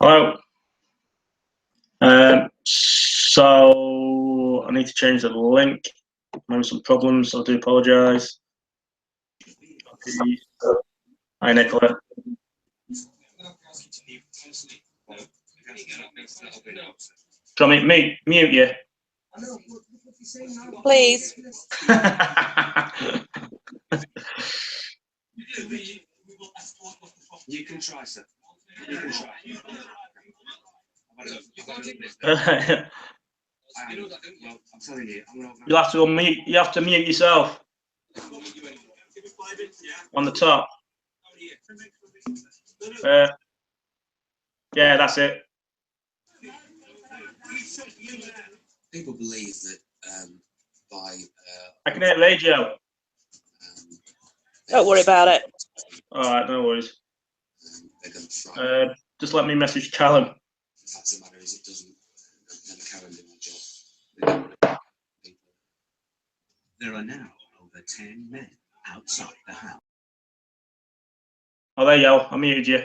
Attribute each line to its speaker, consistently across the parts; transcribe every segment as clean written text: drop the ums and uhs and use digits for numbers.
Speaker 1: Hello. So I need to change the link. I'm having some problems. I do apologise. Hi, Nicola. Do you want me to mute you?
Speaker 2: Please.
Speaker 3: You can try, sir. You can try. I'm telling you,
Speaker 1: You'll have to unmute. You have to mute yourself on the top. Yeah, that's it.
Speaker 3: People believe that by
Speaker 1: I can hear radio.
Speaker 2: Don't worry about it.
Speaker 1: All right, no worries.
Speaker 3: they're going to try.
Speaker 1: Just let me message Callum.
Speaker 3: The fact of the matter is, it doesn't never carry my job. There are now over 10 men outside the house.
Speaker 1: Oh, there you go. I muted you.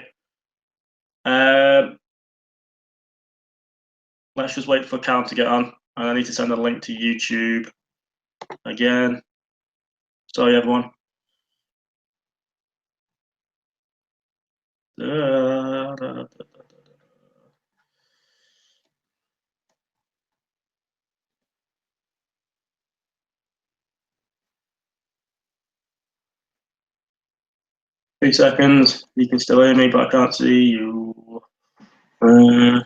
Speaker 1: Let's just wait for Callum to get on. And I need to send a link to YouTube again. Sorry, everyone. 3 seconds. You can still hear me, but I can't see you. Boom.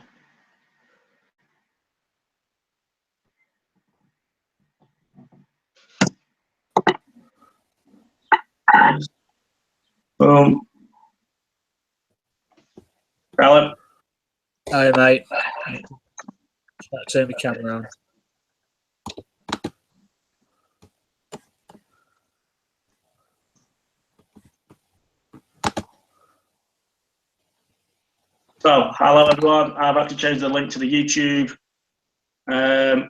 Speaker 1: Callum.
Speaker 4: Hi, mate. Turn my camera on.
Speaker 1: So, hello everyone. I've had to change the link to the YouTube. As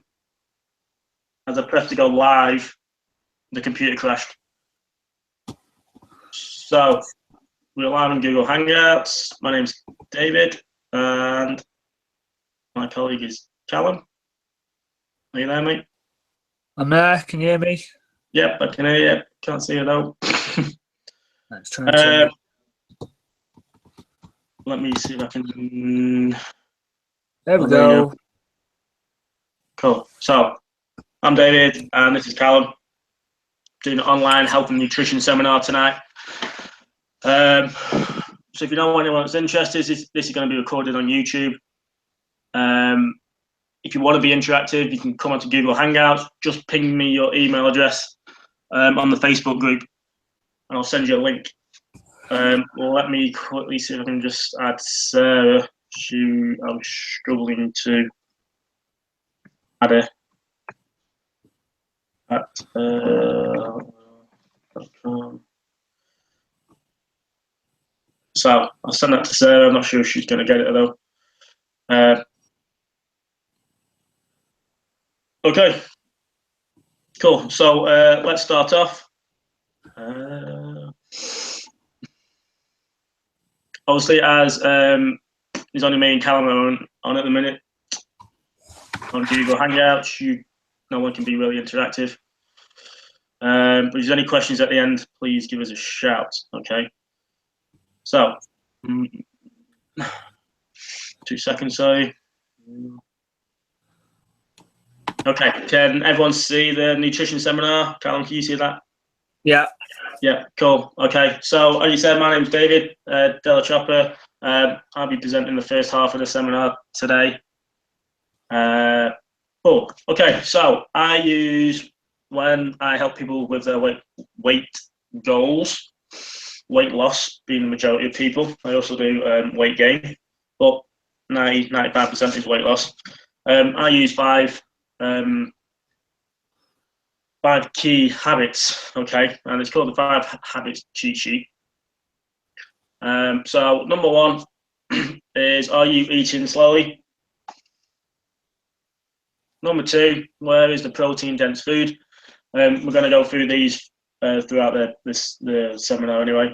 Speaker 1: I pressed to go live, the computer crashed. So, we're live on Google Hangouts. My name's David, and my colleague is Callum. Are you there, mate?
Speaker 4: I'm there. Can you hear me?
Speaker 1: Yep, I can hear you. Can't see you though.
Speaker 4: Let's try and turn
Speaker 1: Let me see if I can.
Speaker 4: There we
Speaker 1: there you
Speaker 4: go.
Speaker 1: Cool. So, I'm David, and this is Callum. Doing an online health and nutrition seminar tonight. So if you know anyone that's interested, this is going to be recorded on YouTube. If you want to be interactive, you can come onto Google Hangouts. Just ping me your email address on the Facebook group, and I'll send you a link. Let me quickly see if I can just add Sarah. I'm struggling to add her. So I'll send that to Sarah. I'm not sure if she's going to get it though. Okay, cool. So let's start off. Obviously, as there's only me and Callum on at the minute on Google Hangouts, no one can be really interactive. But if there's any questions at the end, please give us a shout. Okay. So, 2 seconds, sorry. Okay, can everyone see the nutrition seminar? Callum, can you see that?
Speaker 4: Yeah.
Speaker 1: Yeah, cool. Okay, so as you said, my name's David Della Chopper. I'll be presenting the first half of the seminar today. Cool. Okay, so I use, when I help people with their weight goals, weight loss being the majority of people. I also do weight gain, but 95% is weight loss. I use five key habits, okay, and it's called the 5 habits cheat sheet. So number 1 is, are you eating slowly? Number 2, where is the protein dense food? We're going to go through these throughout the seminar anyway.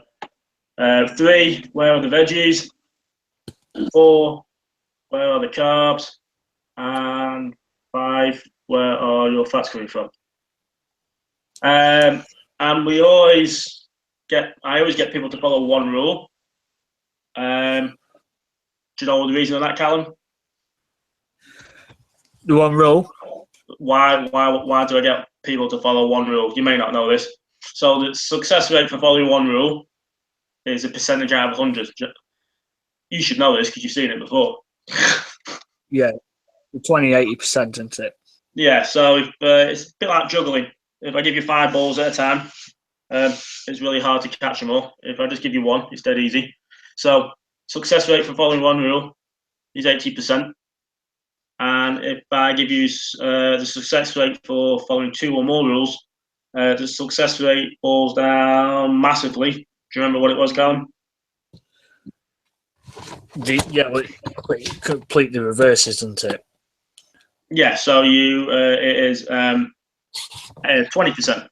Speaker 1: 3, where are the veggies? 4, where are the carbs? And 5, where are your fats coming from? And I always get people to follow one rule. Do you know the reason of that, Callum?
Speaker 4: The one rule.
Speaker 1: Why do I get people to follow one rule? You may not know this. So the success rate for following one rule is a percentage out of 100. You should know this because you've seen it before.
Speaker 4: Yeah, 20-80%, isn't it?
Speaker 1: Yeah, so it's a bit like juggling. If I give you 5 balls at a time, it's really hard to catch them all. If I just give you one, it's dead easy. So success rate for following one rule is 80%. And if I give you the success rate for following 2 or more rules, the success rate falls down massively. Do you remember what it was, Callum?
Speaker 4: Well, it completely reverses, isn't it?
Speaker 1: Yeah, so it is 20%.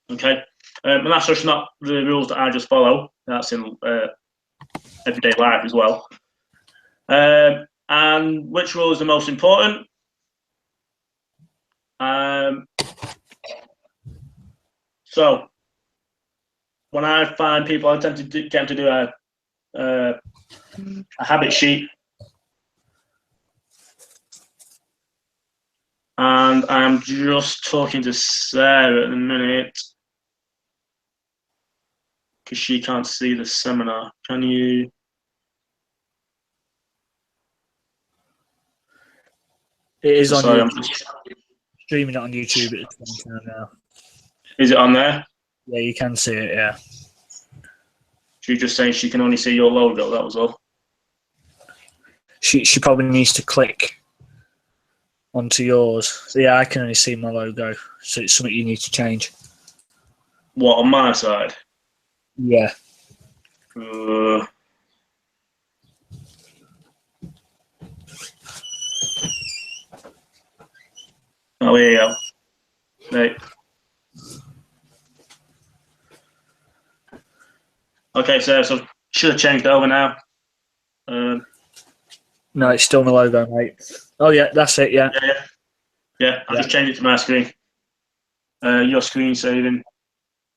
Speaker 1: Okay, and that's just not the rules that I just follow. That's in everyday life as well. And which rule is the most important? So when I find people, I tend to get them to do a habit sheet, and I'm just talking to Sarah at the minute because she can't see the seminar. Can you?
Speaker 4: It is on
Speaker 1: Sorry,
Speaker 4: YouTube.
Speaker 1: I'm just
Speaker 4: Streaming it on YouTube at the same time now.
Speaker 1: Is it on there?
Speaker 4: Yeah, you can see it, yeah.
Speaker 1: She's just saying she can only see your logo, that was all.
Speaker 4: She probably needs to click onto yours. So yeah, I can only see my logo. So it's something you need to change.
Speaker 1: What, on my side?
Speaker 4: Yeah.
Speaker 1: Oh, here you go. Right. Okay, so should have changed it over now.
Speaker 4: No, it's still my logo, mate. Oh yeah, that's it. Yeah.
Speaker 1: Yeah. I'll just change it to my screen. Your screen saving.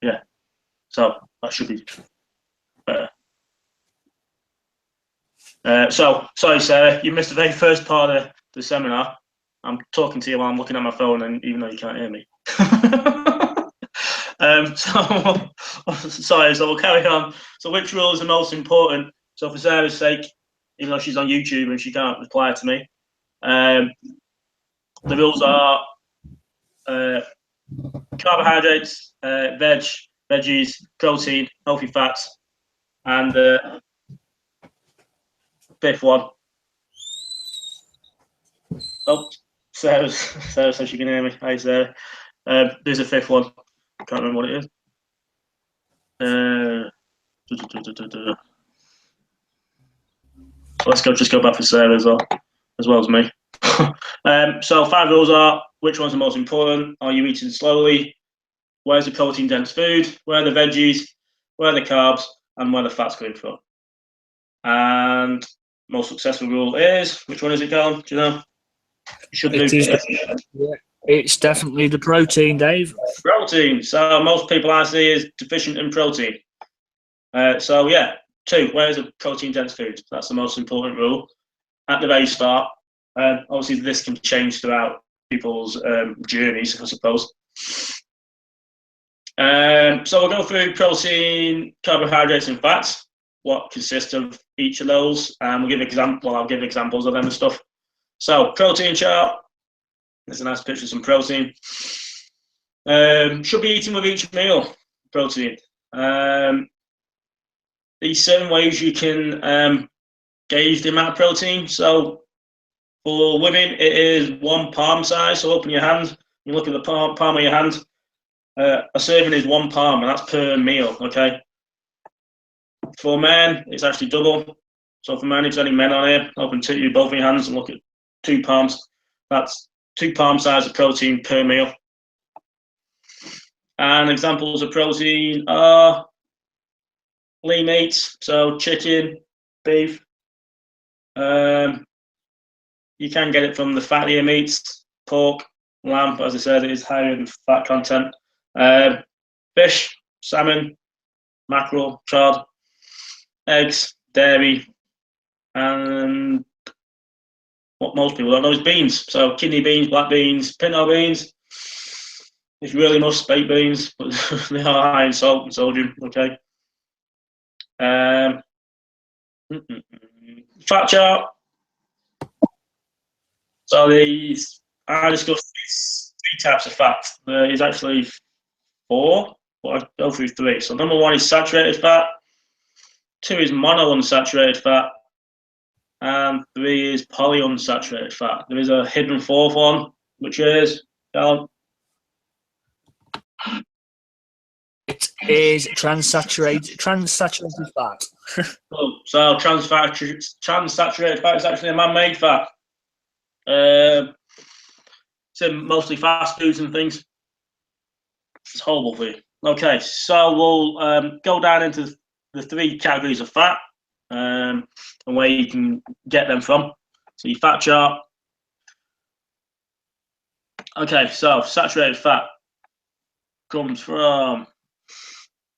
Speaker 1: Yeah. So that should be better. So sorry, Sarah, you missed the very first part of the seminar. I'm talking to you while I'm looking at my phone, and even though you can't hear me. Sorry, so we'll carry on. So which rule is the most important? So for Sarah's sake, even though she's on YouTube and she can't reply to me, the rules are carbohydrates, veggies, protein, healthy fats, and fifth one. Oh, Sarah says she can hear me. Hi, Sarah. There's a fifth one. I can't remember what it is. Let's just go back for Sarah as well as me. So 5 rules are: which one's the most important? Are you eating slowly? Where's the protein dense food? Where are the veggies? Where are the carbs? And where the fat's coming from? And most successful rule is, which one is it, Callum? Do you know?
Speaker 4: It's definitely the protein, Dave.
Speaker 1: Protein. So most people I see is deficient in protein. So yeah, 2. Where's a protein dense food? That's the most important rule at the very start. Obviously, this can change throughout people's journeys, I suppose. So we'll go through protein, carbohydrates, and fats. What consists of each of those, and we'll give I'll give examples of them and stuff. So protein chart. There's a nice picture of some protein. Should be eaten with each meal. Protein. These certain ways you can gauge the amount of protein. So for women, it is 1 palm size. So open your hand. You look at the palm of your hand. A serving is 1 palm, and that's per meal. Okay. For men, it's actually double. So for men, if there's any men on here, open both of your hands and look at 2 palms. That's 2 palm size of protein per meal. And examples of protein are lean meats, so chicken, beef, you can get it from the fattier meats, pork, lamb. As I said, it is higher in fat content. Fish, salmon, mackerel, chard, eggs, dairy, and what most people don't know is beans. So kidney beans, black beans, pinto beans. If you really must, baked beans, but they are high in salt and sodium. Okay. Fat chart. So I discussed these 3 types of fat. There is actually 4, but I'll go through 3. So number 1 is saturated fat. 2 is monounsaturated fat. And 3 is polyunsaturated fat. There is a hidden 4th one, which is,
Speaker 4: It is transaturated fat.
Speaker 1: So transsaturated fat is actually a man-made fat. It's in mostly fast foods and things. It's horrible for you. Okay, so we'll go down into the 3 categories of fat and where you can get them from. So your fat chart. Okay, so saturated fat comes from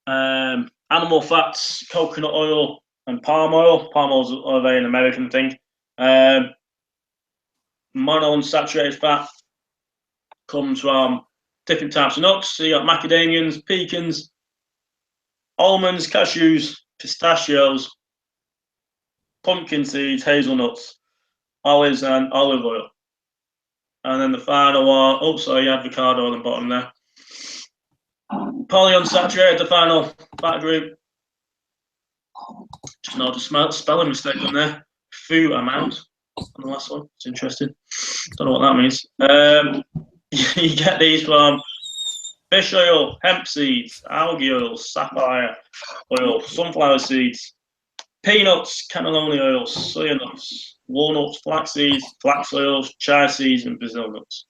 Speaker 1: animal fats, coconut oil, and palm oil. Palm oil is a very American thing. Monounsaturated fat comes from different types of nuts. So you got macadamians, pecans, almonds, cashews, pistachios, pumpkin seeds, hazelnuts, olives, and olive oil. And then the final one, sorry, avocado on the bottom there. Polyunsaturated, the final fat group. Just noticed a spelling mistake on there. Foo amount on the last one. It's interesting. Don't know what that means. You get these from fish oil, hemp seeds, algae oil, sapphire oil, sunflower seeds, peanuts, cannelloni oil, soya nuts, walnuts, flax seeds, flax oils, chia seeds, and Brazil nuts.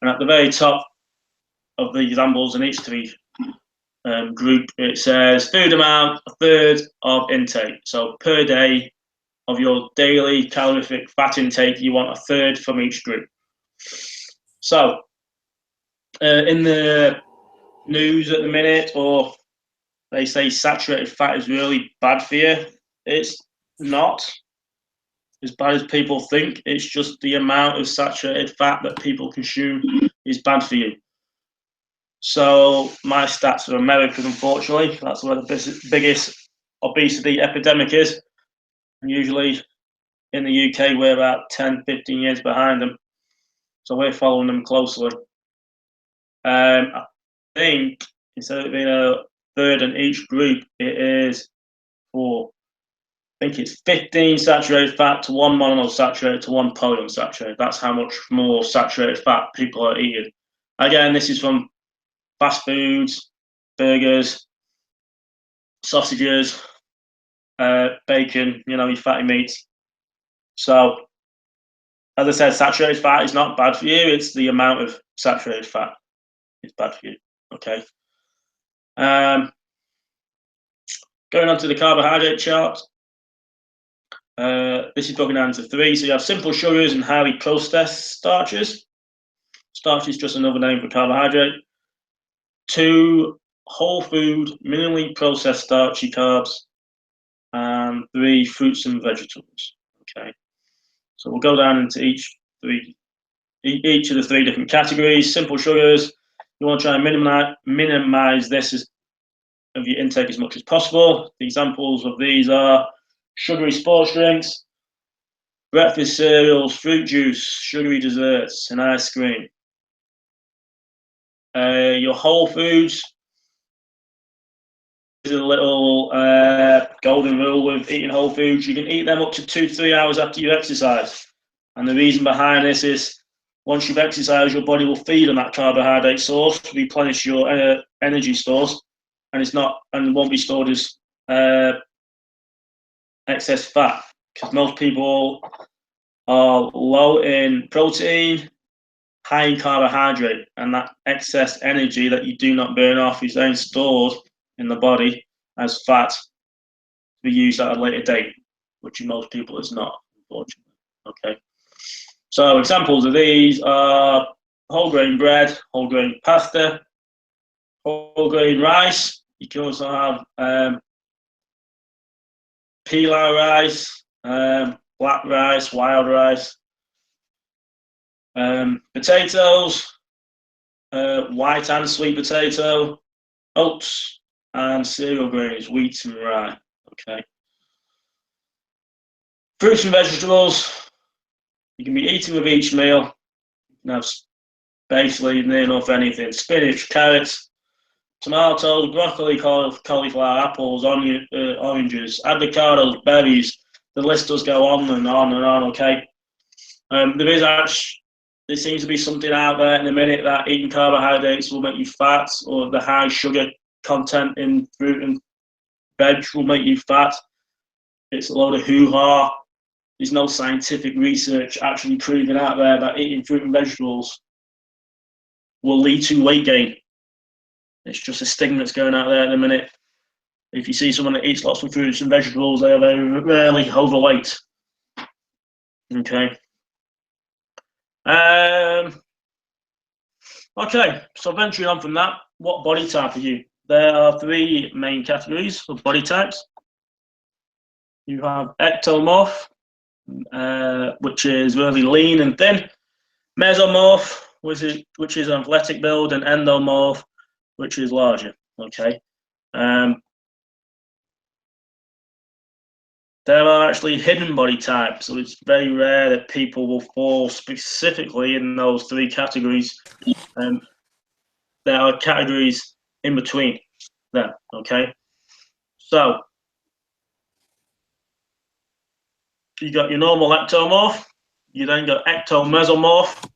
Speaker 1: And at the very top of the examples in each 3 group, it says food amount, 1/3 of intake. So per day of your daily calorific fat intake, you want 1/3 from each group. So in the news at the minute, or they say saturated fat is really bad for you. It's not as bad as people think. It's just the amount of saturated fat that people consume is bad for you. So my stats are American, unfortunately. That's where the biggest obesity epidemic is. And usually in the UK, we're about 10, 15 years behind them. So we're following them closely. I think instead of being 1/3 in each group, it is 4. I think it's 15 saturated fat to 1 monounsaturated to 1 polyunsaturated. That's how much more saturated fat people are eating. Again, this is from fast foods, burgers, sausages, bacon, your fatty meats. So, as I said, saturated fat is not bad for you. It's the amount of saturated fat is bad for you. Okay. Going on to the carbohydrate chart. This is broken down into 3. So you have simple sugars and highly processed starches. Starch is just another name for carbohydrate. 2 whole food, minimally processed starchy carbs. And 3 fruits and vegetables. Okay. So we'll go down into each of the 3 different categories. Simple sugars. You want to try and minimize this of your intake as much as possible. The examples of these are sugary sports drinks, breakfast cereals, fruit juice, sugary desserts, and ice cream. Your whole foods. There's a little golden rule with eating whole foods. You can eat them up to 2 to 3 hours after you exercise. And the reason behind this is once you've exercised, your body will feed on that carbohydrate source to replenish your energy stores, and it won't be stored as excess fat, because most people are low in protein, high in carbohydrate, and that excess energy that you do not burn off is then stored in the body as fat to be used at a later date, which in most people is not, unfortunately. Okay. So examples of these are whole grain bread, whole grain pasta, whole grain rice. You can also have pilau rice, black rice, wild rice, potatoes, white and sweet potato, oats, and cereal grains, wheat and rye. Okay. Fruits and vegetables, you can be eating with each meal. You can have basically near enough anything: spinach, carrots, tomatoes, broccoli, cauliflower, apples, oranges, avocados, berries. The list does go on and on and on. Okay. There seems to be something out there in a minute that eating carbohydrates will make you fat, or the high sugar content in fruit and veg will make you fat. It's a load of hoo-ha. There's no scientific research actually proving out there that eating fruit and vegetables will lead to weight gain. It's just a stigma that's going out there at the minute. If you see someone that eats lots of fruits and vegetables, they are very rarely overweight. Okay. Okay, so venturing on from that, what body type are you? There are three main categories of body types. You have ectomorph, which is really lean and thin, mesomorph, which is an athletic build, and endomorph, which is larger. Okay. There are actually hidden body types, so it's very rare that people will fall specifically in those three categories. There are categories in between them. Okay. So you got your normal ectomorph, you then got ectomesomorph,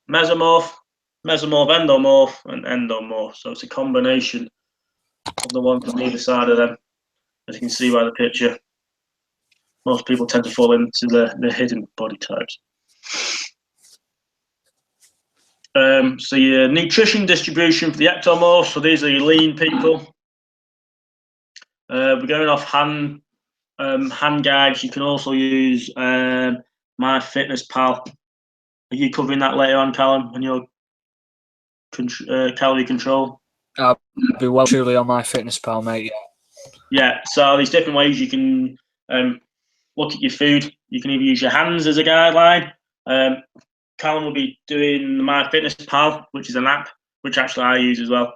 Speaker 1: mesomorph, endomorph, and endomorph. So it's a combination of the ones on either side of them, as you can see by the picture. Most people tend to fall into the hidden body types. So your nutrition distribution for the ectomorphs, so these are your lean people. We're going off hand guides. You can also use MyFitnessPal. Are you covering that later on, Callum, in your calorie control?
Speaker 4: I'll be well truly on MyFitnessPal, mate.
Speaker 1: Yeah, so there's different ways you can look at your food. You can either use your hands as a guideline. Callum will be doing MyFitnessPal, which is an app, which actually I use as well.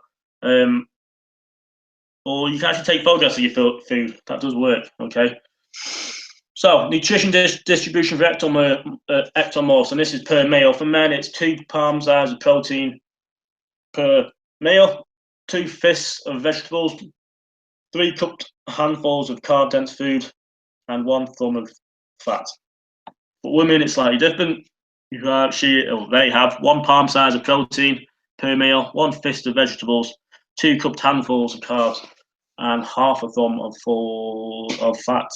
Speaker 1: Or you can actually take photographs of your food. That does work, okay? So, nutrition distribution for ectomorphs, and this is per meal. For men, it's 2 palm size of protein per meal, 2 fists of vegetables, 3 cupped handfuls of carb-dense food, and 1 thumb of fat. For women, it's slightly different. They have 1 palm size of protein per meal, 1 fist of vegetables, 2 cupped handfuls of carbs, and half a thumb of fat.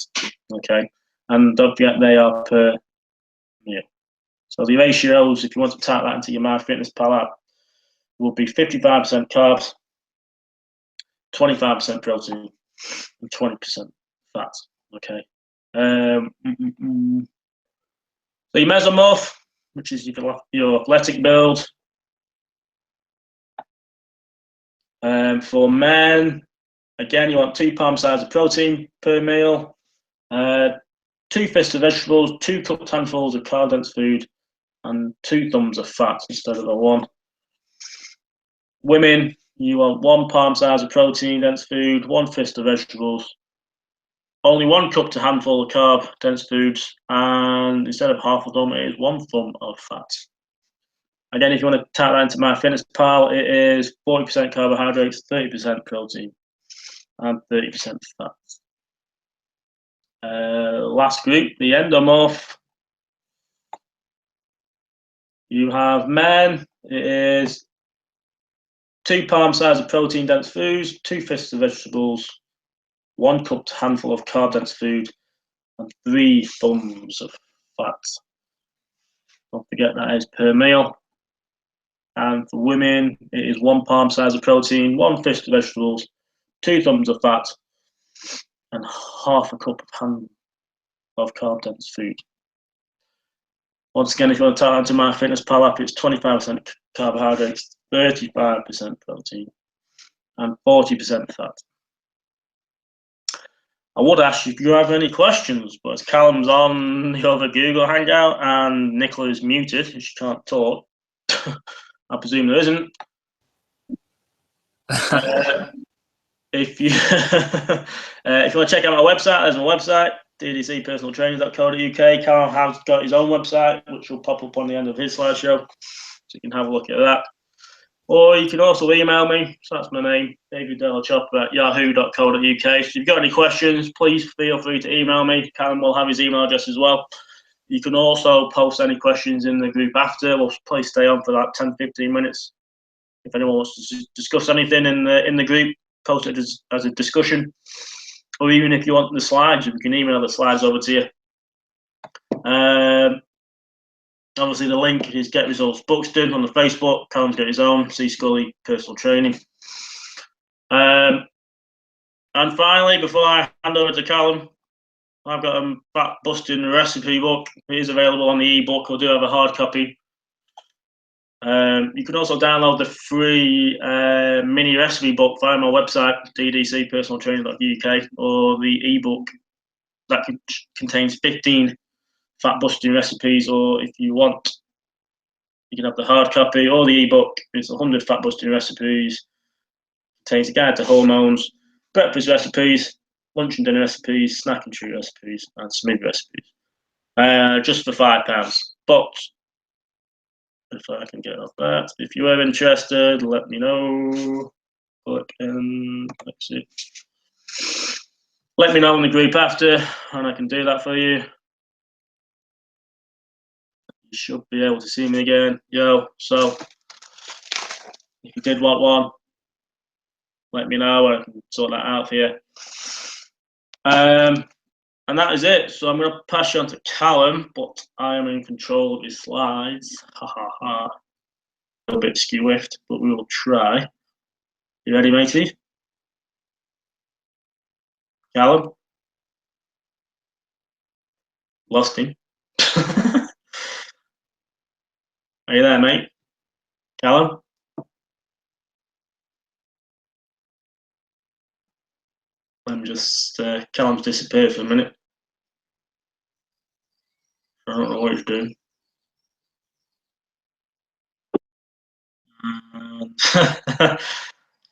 Speaker 1: Okay, and don't forget they are per meal. So the ratios, if you want to type that into your MyFitnessPal app, will be 55% carbs, 25% protein, and 20% fat. Okay. So your mesomorph, which is your athletic build. For men, again, you want 2 palm size of protein per meal, 2 fists of vegetables, 2 cupped handfuls of carb-dense food, and 2 thumbs of fat instead of the 1. Women, you want 1 palm size of protein-dense food, 1 fist of vegetables, only 1 cup to handful of carb-dense foods, and instead of half a thumb, it is 1 thumb of fat. Again, if you want to type that into MyFitnessPal, it is 40% carbohydrates, 30% protein, and 30% fat. Last group, the endomorph. You have men, it is 2 palm size of protein-dense foods, 2 fists of vegetables, 1 cupped handful of carb-dense food, and 3 thumbs of fat. Don't forget that is per meal. And for women, it is 1 palm size of protein, 1 fist of vegetables, 2 thumbs of fat, and half a cup of carb-dense food. Once again, if you want to tap into my Fitness Pal app, it's 25% carbohydrates, 35% protein, and 40% fat. I would ask if you have any questions, but as Callum's on the other Google Hangout and Nicola's muted, she can't talk. I presume there isn't. If you if you want to check out my website, there's my website, ddcpersonaltraining.co.uk. Callum has got his own website, which will pop up on the end of his slideshow, so you can have a look at that. Or you can also email me, so that's my name, daviddellchopper@yahoo.co.uk. So if you've got any questions, please feel free to email me. Callum will have his email address as well. You can also post any questions in the group after. We'll please stay on for about 10-15 minutes. If anyone wants to discuss anything in the group, post it as a discussion. Or even if you want the slides, we can email the slides over to you. Obviously, the link is Get Results Buxton on the Facebook. Callum's got his own, C Scully Personal Training. And finally, before I hand over to Callum, I've got a fat busting recipe book. It is available on the ebook. I do have a hard copy. You can also download the free mini recipe book via my website, ddcpersonaltraining.uk, or the ebook that contains 15 fat busting recipes, or if you want, you can have the hard copy or the ebook. It's 100 fat busting recipes. Contains a guide to hormones, breakfast recipes, lunch and dinner recipes, snack and treat recipes, and smoothie recipes. Just for £5. But if I can get off that, if you are interested, let me know. Click and let's see. Let me know in the group after, and I can do that for you. You should be able to see me again. Yo, so if you did want one, let me know. I can sort that out for you. And that is it. So I'm going to pass you on to Callum, but I am in control of his slides. Ha ha ha. A little bit skew-whiffed, but we will try. You ready, matey? Callum? Lost him. Are you there, mate? Callum? Let me just, Callum's disappeared for a minute. I don't know what he's doing.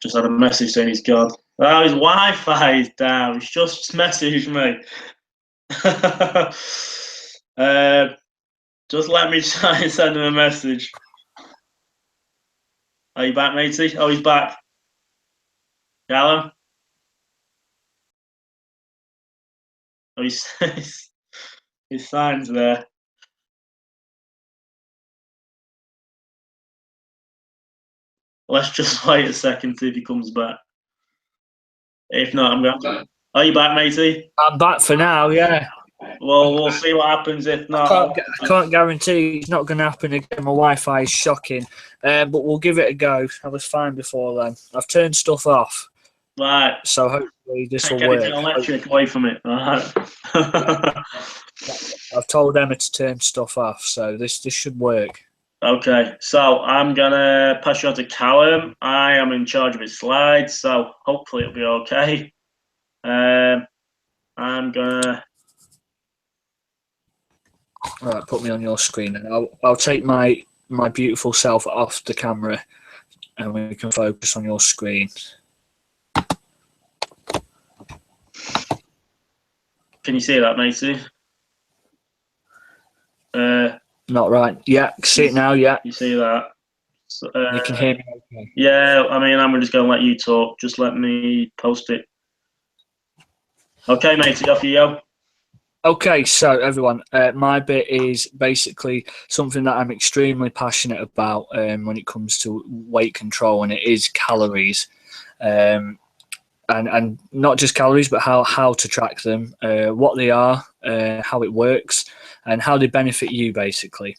Speaker 1: Just had a message saying he's gone. Oh, his Wi-Fi is down. He's just messaged me. Just let me try and send him a message. Are you back, matey? Oh, he's back. Callum? Oh, his sign's there. Let's just wait a second, see if he comes back. If not, I'm going to... Are you back, matey?
Speaker 4: I'm back for now, yeah.
Speaker 1: Well, we'll see what happens if not.
Speaker 4: I can't guarantee it's not going to happen again. My Wi-Fi is shocking, but we'll give it a go. I was fine before then. I've turned stuff off.
Speaker 1: Right.
Speaker 4: So hopefully this will
Speaker 1: Take
Speaker 4: work.
Speaker 1: anything electric away from it. Right.
Speaker 4: I've told Emma to turn stuff off, so this should work.
Speaker 1: Okay, so I'm gonna pass you on to Callum. I am in charge of his slides, so hopefully it'll be okay. I'm gonna.
Speaker 4: All right, put me on your screen, and I'll take my beautiful self off the camera, and we can focus on your screen.
Speaker 1: Can you see that, matey?
Speaker 4: Not right. Yeah, see it now. Yeah,
Speaker 1: you see that? So,
Speaker 4: you can hear me. Okay.
Speaker 1: Yeah, I mean, I'm just gonna let you talk. Just let me post it. Okay, matey, off you go.
Speaker 4: Okay, so everyone, my bit is basically something that I'm extremely passionate about when it comes to weight control, and it is calories. And not just calories, but how to track them, what they are, how it works, and how they benefit you, basically.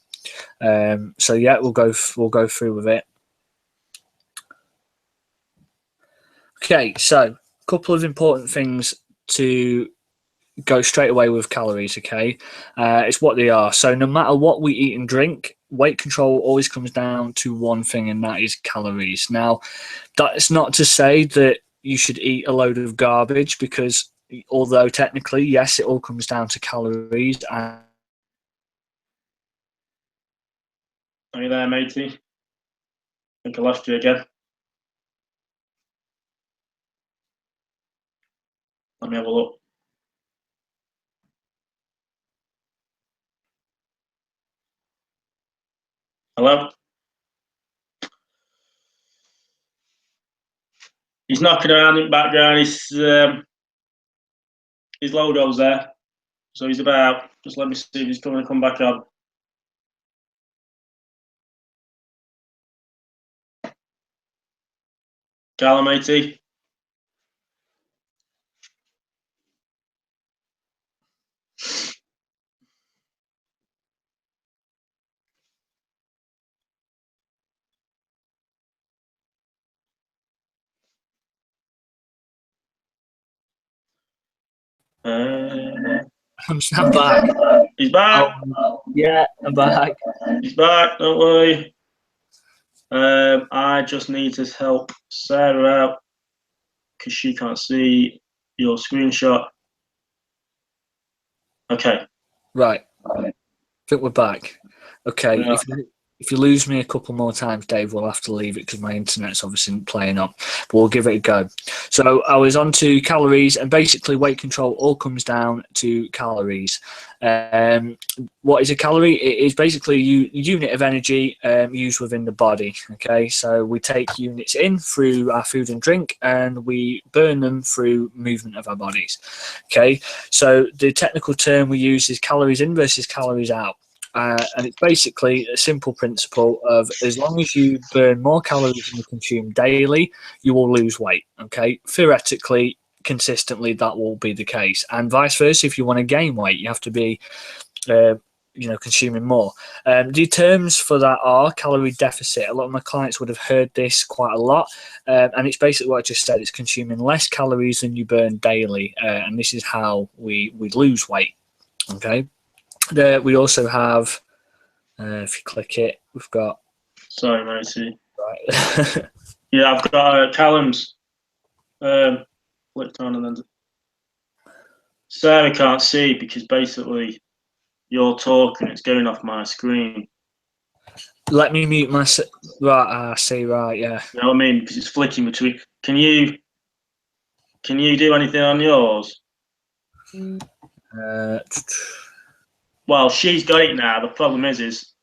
Speaker 4: So yeah, we'll go through with it. Okay, so a couple of important things to go straight away with calories, okay? It's what they are. So no matter what we eat and drink, weight control always comes down to one thing, and that is calories. Now, that's not to say that you should eat a load of garbage, because although technically, yes, it all comes down to calories. And
Speaker 1: Are you there, matey? I think I lost you again. Let me have a look. Hello? He's knocking around in the background. His logo's there. So he's about. Just let me see if he's going to come back on. Callum, matey.
Speaker 4: I'm back.
Speaker 1: He's back.
Speaker 4: Yeah, I'm back.
Speaker 1: He's back. Don't worry. I just need to help Sarah out because she can't see your screenshot. Okay.
Speaker 4: Right. I think we're back. Okay.
Speaker 1: Yeah.
Speaker 4: If you lose me a couple more times, Dave, we'll have to leave it because my internet's obviously playing up. But we'll give it a go. So I was on to calories, and basically weight control all comes down to calories. What is a calorie? It is basically a unit of energy used within the body. Okay, so we take units in through our food and drink, and we burn them through movement of our bodies. Okay, so the technical term we use is calories in versus calories out. And it's basically a simple principle of as long as you burn more calories than you consume daily, you will lose weight. Okay, theoretically, consistently, that will be the case, and vice versa. If you want to gain weight, you have to be, consuming more. The terms for that are calorie deficit. A lot of my clients would have heard this quite a lot, and it's basically what I just said. It's consuming less calories than you burn daily, and this is how we lose weight. Okay. We also have, if you click it, we've got.
Speaker 1: Sorry, matey.
Speaker 4: Right.
Speaker 1: Yeah, I've got Callum's flipped on, and then Sarah can't see because basically you're talking, it's going off my screen.
Speaker 4: Let me mute my. Right, I see. Right, yeah.
Speaker 1: You know what I mean? Because it's flicking between. Can you do anything on yours? Well, she's got it now. The problem is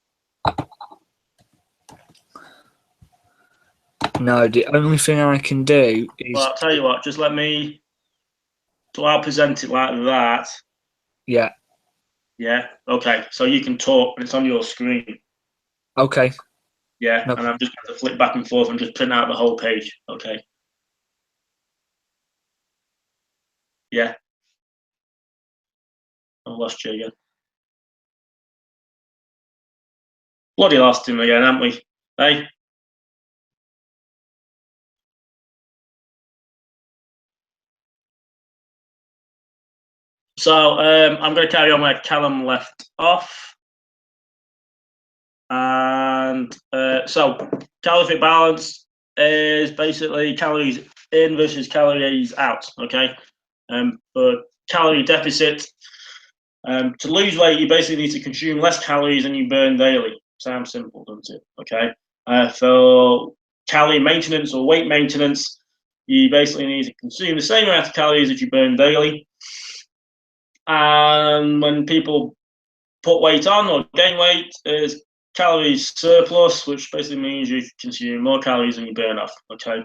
Speaker 4: no. The only thing I can do is.
Speaker 1: Well, I'll tell you what. Just let me. So I'll present it like that.
Speaker 4: Yeah.
Speaker 1: Yeah. Okay. So you can talk, and it's on your screen.
Speaker 4: Okay.
Speaker 1: Yeah.
Speaker 4: No.
Speaker 1: And I'm just going to flip back and forth and just print out the whole page. Okay. Yeah. I lost you again. Bloody lost him again, haven't we? Hey. So I'm going to carry on where Callum left off. And so calorific balance is basically calories in versus calories out. Okay. For calorie deficit, to lose weight, you basically need to consume less calories than you burn daily. Sounds simple, doesn't it? Okay. For calorie maintenance or weight maintenance, you basically need to consume the same amount of calories that you burn daily. And when people put weight on or gain weight, is calories surplus, which basically means you consume more calories than you burn off. Okay.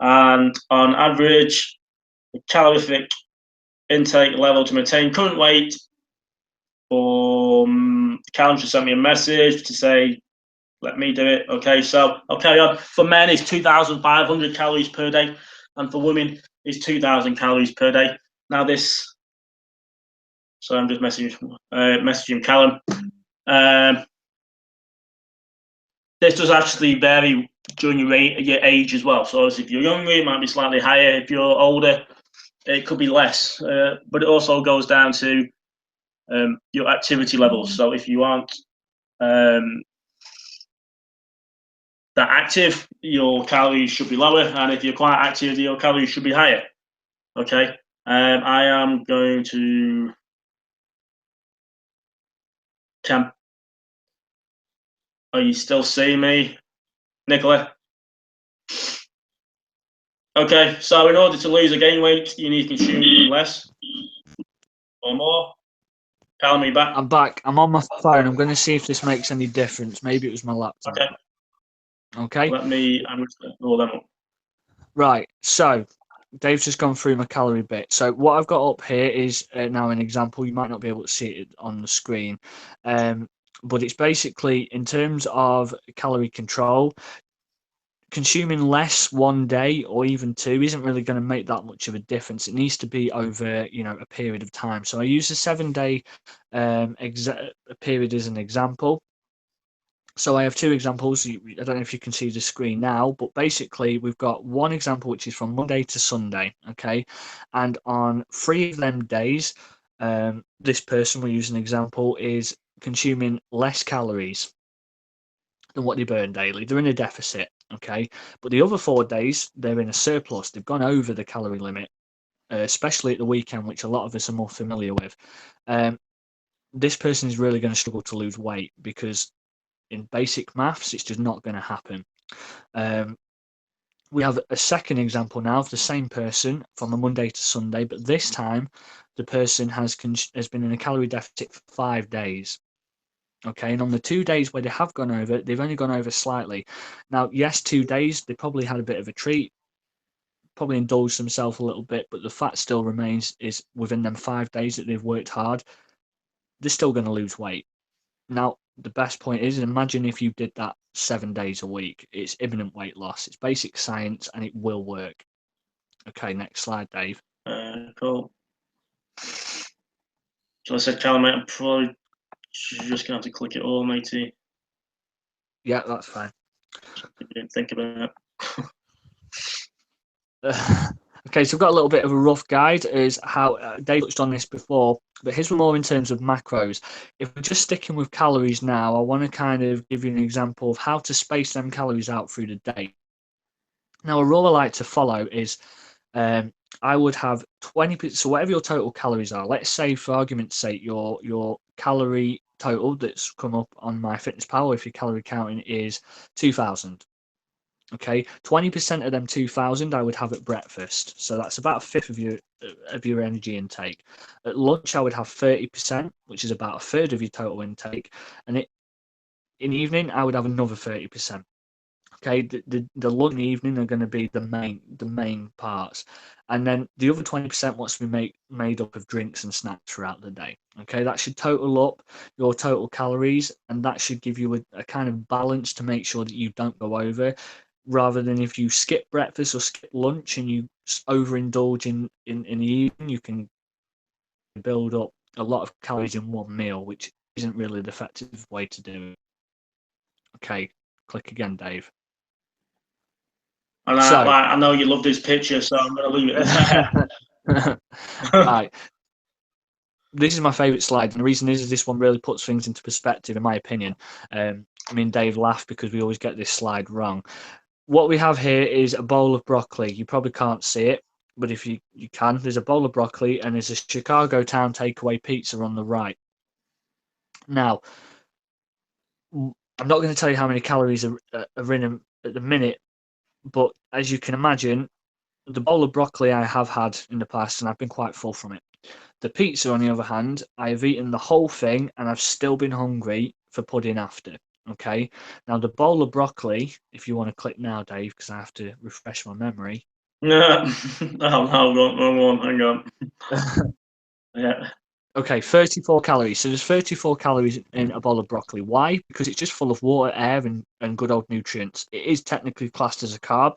Speaker 1: And on average, the calorific intake level to maintain current weight, Callum just sent me a message to say, let me do it. Okay, so I'll carry on. For men, it's 2,500 calories per day, and for women, it's 2,000 calories per day. Now this, so I'm just messaging Callum. This does actually vary during your age as well. So if you're younger, it might be slightly higher. If you're older, it could be less, but it also goes down to your activity levels. So if you aren't that active, your calories should be lower, and if you're quite active, your calories should be higher. Okay, I am going to camp. Are you still seeing me, Nicola? Okay, so in order to lose or gain weight, you need to consume less or more. Call me back.
Speaker 4: I'm back. I'm on my phone. I'm going to see if this makes any difference. Maybe it was my laptop.
Speaker 1: Okay.
Speaker 4: Okay.
Speaker 1: I'm just going to roll them up.
Speaker 4: Right. So Dave's just gone through my calorie bit. So what I've got up here is now an example. You might not be able to see it on the screen, but it's basically in terms of calorie control. Consuming less one day or even two isn't really going to make that much of a difference. It needs to be over, a period of time. So I use a 7-day period as an example. So I have two examples. I don't know if you can see the screen now, but basically we've got one example which is from Monday to Sunday, okay? And on 3 of them days, this person, we'll use an example, is consuming less calories than what they burn daily. They're in a deficit, okay? But the other 4 days, they're in a surplus. They've gone over the calorie limit, especially at the weekend, which a lot of us are more familiar with. This person is really going to struggle to lose weight because in basic maths, it's just not going to happen. We have a second example now of the same person from a Monday to Sunday, but this time the person has been in a calorie deficit for 5 days. Okay, and on the 2 days where they have gone over, they've only gone over slightly. Now, yes, 2 days, they probably had a bit of a treat, probably indulged themselves a little bit, but the fact still remains is within them 5 days that they've worked hard, they're still going to lose weight. Now, the best point is, imagine if you did that 7 days a week. It's imminent weight loss. It's basic science, and it will work. Okay, next slide, Dave.
Speaker 1: Cool. So I said, Callum, mate, I'm probably just gonna have to click it all, matey.
Speaker 4: Yeah, that's fine.
Speaker 1: You didn't think about it.
Speaker 4: Okay, so we've got a little bit of a rough guide as how Dave touched on this before, but his were more in terms of macros. If we're just sticking with calories now, I want to kind of give you an example of how to space them calories out through the day. Now, a rule I like to follow is I would have 20%. So whatever your total calories are, let's say for argument's sake, your calorie total that's come up on MyFitnessPal, if your calorie counting is 2,000. Okay, 20% of them 2,000 I would have at breakfast. So that's about a fifth of your energy intake. At lunch, I would have 30%, which is about a third of your total intake. And in the evening, I would have another 30%. Okay, the lunch and the evening are going to be the main parts, and then the other 20% wants to be made up of drinks and snacks throughout the day. Okay, that should total up your total calories, and that should give you a kind of balance to make sure that you don't go over, rather than if you skip breakfast or skip lunch and you overindulge in the evening, you can build up a lot of calories in one meal, which isn't really the effective way to do it. Okay, click again, Dave.
Speaker 1: And I know you love this picture, so I'm going to leave it there.
Speaker 4: Right. This is my favourite slide, and the reason is this one really puts things into perspective, in my opinion. Me and Dave laugh because we always get this slide wrong. What we have here is a bowl of broccoli. You probably can't see it, but if you can, there's a bowl of broccoli, and there's a Chicago Town takeaway pizza on the right. Now, I'm not going to tell you how many calories are in them at the minute, but as you can imagine, the bowl of broccoli I have had in the past, and I've been quite full from it. The pizza, on the other hand, I have eaten the whole thing, and I've still been hungry for pudding after. Okay, now the bowl of broccoli, if you want to click now, Dave, because I have to refresh my memory.
Speaker 1: No, wrong one. Hang on. Yeah.
Speaker 4: Okay, 34 calories. So there's 34 calories in a bowl of broccoli. Why? Because it's just full of water, air, and good old nutrients. It is technically classed as a carb,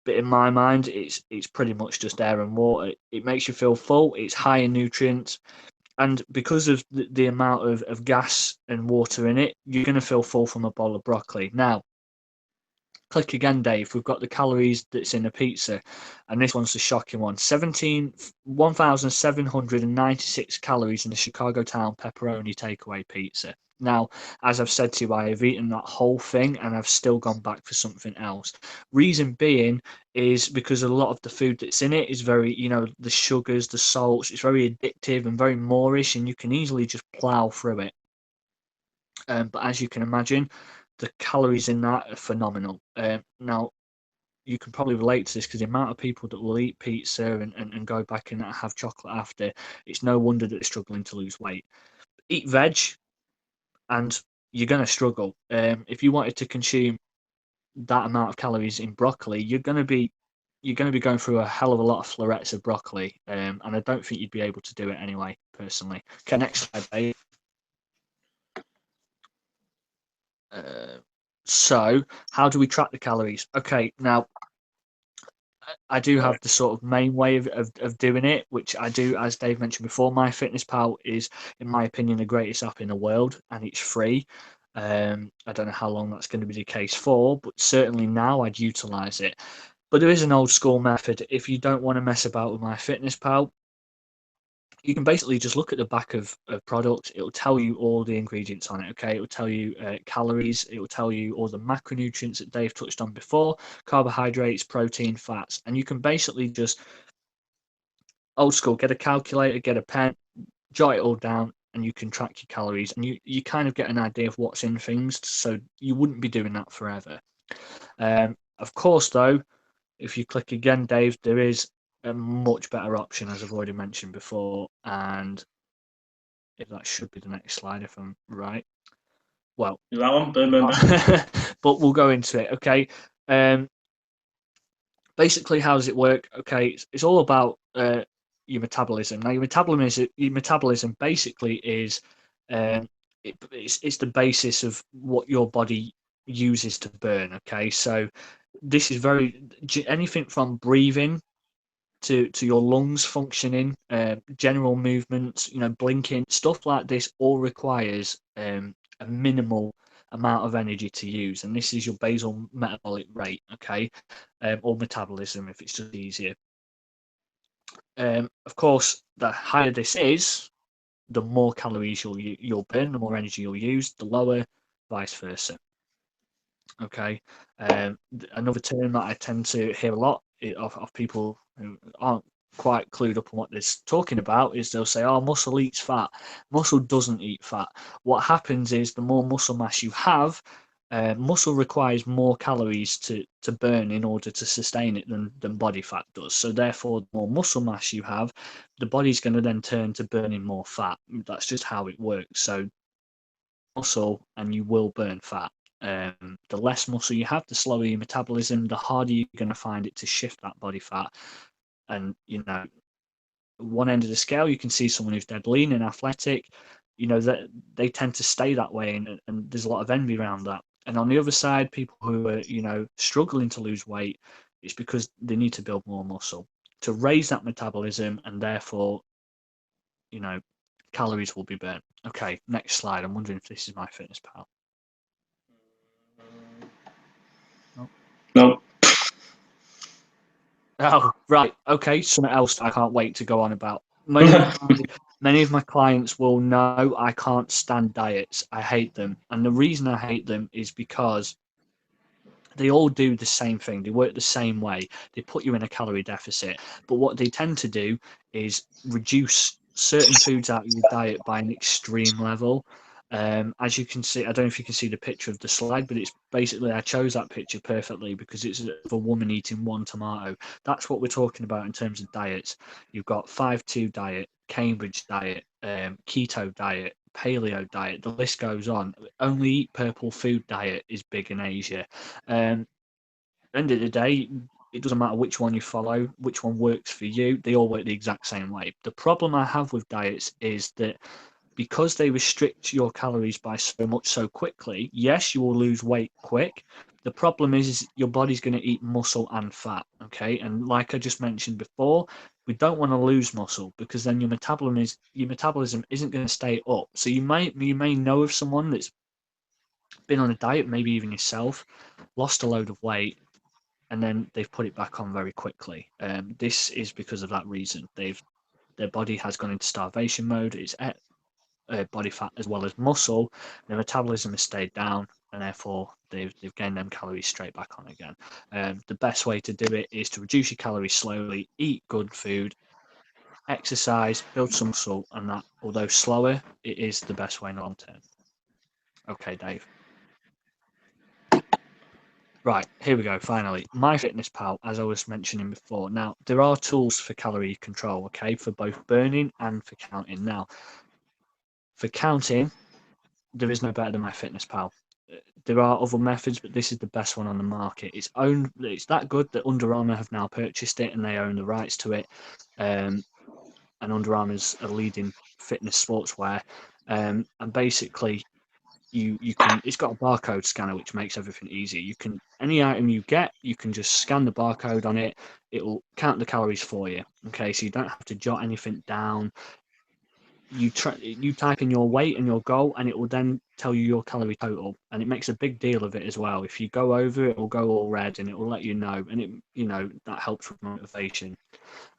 Speaker 4: but in my mind, it's pretty much just air and water. It makes you feel full. It's high in nutrients, and because of the amount of gas and water in it, you're going to feel full from a bowl of broccoli. Now, click again, Dave. We've got the calories that's in a pizza, and this one's the shocking one: 1,796 calories in the Chicago Town pepperoni takeaway pizza. Now, as I've said to you, I have eaten that whole thing, and I've still gone back for something else. Reason being is because a lot of the food that's in it is very, the sugars, the salts. It's very addictive and very moreish, and you can easily just plow through it. But as you can imagine, the calories in that are phenomenal. Now, you can probably relate to this because the amount of people that will eat pizza and go back and have chocolate after, it's no wonder that they're struggling to lose weight. Eat veg, and you're going to struggle. If you wanted to consume that amount of calories in broccoli, you're going to be going through a hell of a lot of florets of broccoli, and I don't think you'd be able to do it anyway, personally. Okay, next slide, Dave. So how do we track the calories? Okay, now I do have the sort of main way of doing it, which I do, as Dave mentioned before. MyFitnessPal is, in my opinion, the greatest app in the world, and it's free. I don't know how long that's going to be the case for, but certainly now I'd utilize it. But there is an old school method. If you don't want to mess about with MyFitnessPal, you can basically just look at the back of products. It will tell you all the ingredients on it. Okay, it will tell you calories. It will tell you all the macronutrients that Dave touched on before: carbohydrates, protein, fats. And you can basically just, old school, get a calculator, get a pen, jot it all down, and you can track your calories. And you kind of get an idea of what's in things. So you wouldn't be doing that forever. Of course, though, if you click again, Dave, there is a much better option, as I've already mentioned before, and if that should be the next slide, if I'm right. Well,
Speaker 1: That one, boom, boom, boom.
Speaker 4: but we'll go into it. Okay. Basically, how does it work? Okay, it's all about your metabolism. Now, your metabolism basically is it's the basis of what your body uses to burn. Okay, so this is anything from breathing to your lungs functioning, general movements, blinking, stuff like this all requires a minimal amount of energy to use, and this is your basal metabolic rate, okay, or metabolism if it's just easier. Of course, the higher this is, the more calories you'll burn, the more energy you'll use, the lower, vice versa. Okay. Another term that I tend to hear a lot of people who aren't quite clued up on what they're talking about is they'll say, "Oh, muscle eats fat." Muscle doesn't eat fat. What happens is the more muscle mass you have, muscle requires more calories to burn in order to sustain it than body fat does. So therefore, the more muscle mass you have, the body's going to then turn to burning more fat. That's just how it works. So muscle, and you will burn fat. The less muscle you have, the slower your metabolism, the harder you're going to find it to shift that body fat. And one end of the scale, you can see someone who's dead lean and athletic, that they tend to stay that way, and there's a lot of envy around that. And on the other side, people who are struggling to lose weight, it's because they need to build more muscle to raise that metabolism, and therefore calories will be burnt. Okay, next slide. I'm wondering if this is MyFitnessPal.
Speaker 1: No.
Speaker 4: Oh, right. Okay, something else I can't wait to go on about. Many of my clients will know I can't stand diets. I hate them. And the reason I hate them is because they all do the same thing. They work the same way. They put you in a calorie deficit. But what they tend to do is reduce certain foods out of your diet by an extreme level. As you can see, I don't know if you can see the picture of the slide, but it's basically, I chose that picture perfectly because it's of a woman eating one tomato. That's what we're talking about in terms of diets. You've got 5-2 diet, Cambridge diet, keto diet, paleo diet, the list goes on. Only eat purple food diet is big in Asia. At the end of the day, it doesn't matter which one you follow, which one works for you, they all work the exact same way. The problem I have with diets is that because they restrict your calories by so much so quickly, yes, you will lose weight quick. The problem is your body's going to eat muscle and fat, okay? And like I just mentioned before, we don't want to lose muscle because then your metabolism isn't going to stay up. So you may know of someone that's been on a diet, maybe even yourself, lost a load of weight, and then they've put it back on very quickly. This is because of that reason. Their body has gone into starvation mode. It's body fat as well as muscle. Their metabolism has stayed down, and therefore they've gained them calories straight back on again. The best way to do it is to reduce your calories slowly, eat good food, exercise, build some muscle, and that, although slower, it is the best way in the long term. Okay, Dave. Right, here we go, finally. MyFitnessPal, as I was mentioning before. Now, there are tools for calorie control, okay, for both burning and for counting. Now, for counting, there is no better than MyFitnessPal. There are other methods, but this is the best one on the market. It's that good that Under Armour have now purchased it and they own the rights to it. And Under Armour's a leading fitness sportswear. And basically, you can. It's got a barcode scanner which makes everything easy. You can, any item you get, you can just scan the barcode on it. It will count the calories for you. Okay, so you don't have to jot anything down. You type in your weight and your goal, and it will then tell you your calorie total, and it makes a big deal of it as well. If you go over, it will go all red, and it will let you know, and that helps with motivation.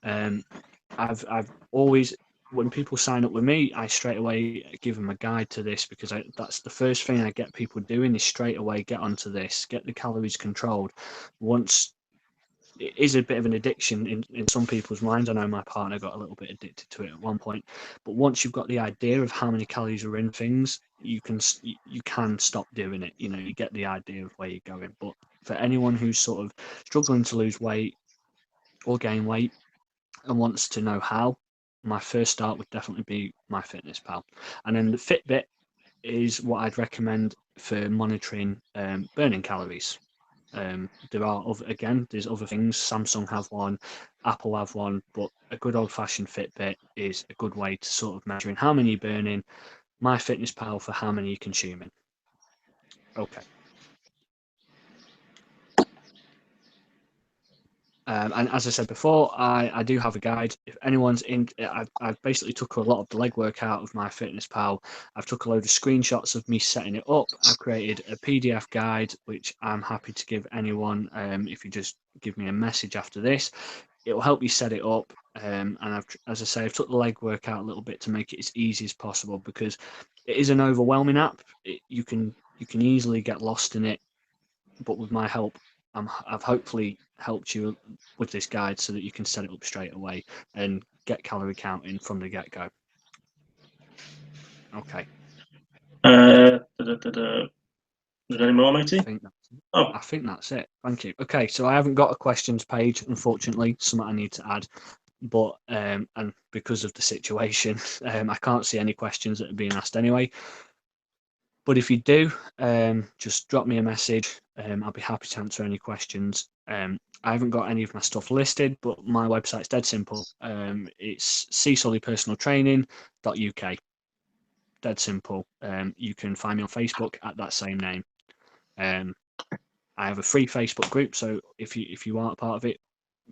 Speaker 4: I've always, when people sign up with me, I straight away give them a guide to this, because that's the first thing I get people doing, is straight away get onto this, get the calories controlled. Once it is a bit of an addiction in some people's minds. I know my partner got a little bit addicted to it at one point, but once you've got the idea of how many calories are in things, you can stop doing it. You get the idea of where you're going. But for anyone who's sort of struggling to lose weight or gain weight and wants to know how, my first start would definitely be MyFitnessPal. And then the Fitbit is what I'd recommend for monitoring burning calories. There's other things. Samsung have one, Apple have one, but a good old-fashioned Fitbit is a good way to sort of measuring how many you're burning. MyFitnessPal for how many you're consuming. Okay. And as I said before, I do have a guide. If anyone's in, I've basically took a lot of the legwork out of MyFitnessPal. I've took a load of screenshots of me setting it up. I've created a PDF guide, which I'm happy to give anyone. If you just give me a message after this, it will help you set it up. And as I say, I've took the legwork out a little bit to make it as easy as possible, because it is an overwhelming app. You can easily get lost in it, but with my help, I've hopefully helped you with this guide so that you can set it up straight away and get calorie counting from the get-go. Okay.
Speaker 1: Is there any more, matey?
Speaker 4: I think that's it. Thank you. Okay, so I haven't got a questions page, unfortunately. Something I need to add, but and because of the situation, I can't see any questions that are being asked anyway. But if you do, just drop me a message. I'll be happy to answer any questions. I haven't got any of my stuff listed, but my website's dead simple. It's csullypersonaltraining.uk. Dead simple. You can find me on Facebook at that same name. I have a free Facebook group, so if you aren't part of it,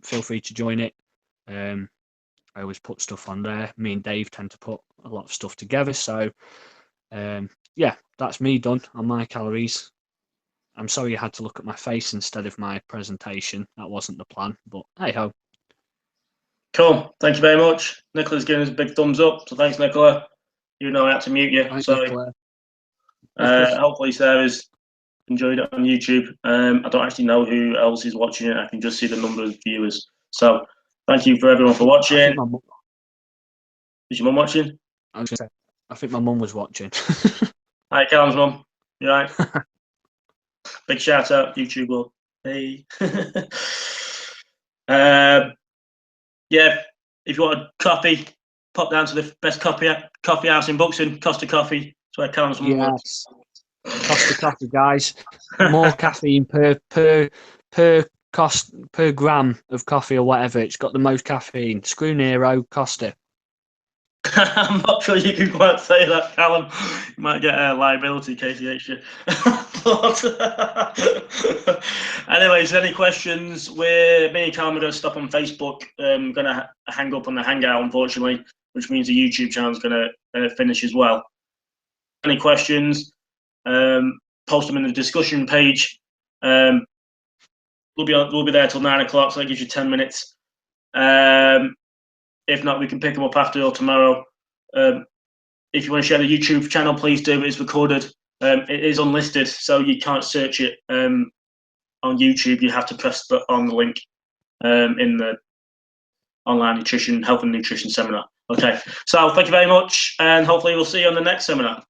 Speaker 4: feel free to join it. I always put stuff on there. Me and Dave tend to put a lot of stuff together, so yeah, that's me done on my calories. I'm sorry you had to look at my face instead of my presentation. That wasn't the plan, but hey ho.
Speaker 1: Cool. Thank you very much. Nicola's giving us a big thumbs up, so thanks, Nicola. You know I had to mute you.
Speaker 4: Thanks,
Speaker 1: Sorry. Hopefully Sarah's enjoyed it on YouTube. I don't actually know who else is watching it. I can just see the number of viewers. So thank you for everyone for watching. Is your mum watching?
Speaker 4: I think my mum was watching.
Speaker 1: Hi, Callum's mum. You right? Big shout out, YouTube world. Hey. Yeah, if you want a coffee, pop down to the best coffee house in Buxton, Costa Coffee. That's where Callum's mum works.
Speaker 4: Costa Coffee, guys. More caffeine per gram of coffee or whatever. It's got the most caffeine. Screw Nero, Costa.
Speaker 1: I'm not sure you can quite say that, Callum. You might get a liability case against you. Anyways, any questions? Me and Callum are going to stop on Facebook. I'm going to hang up on the Hangout, unfortunately, which means the YouTube channel is going to finish as well. Any questions? post them in the discussion page. We'll be there till 9 o'clock, so that gives you 10 minutes. If not, we can pick them up after or tomorrow. If you want to share the YouTube channel, please do. It's recorded. It is unlisted, so you can't search it on YouTube. You have to press on the link in the online nutrition, health and nutrition seminar. Okay, so thank you very much, and hopefully we'll see you on the next seminar.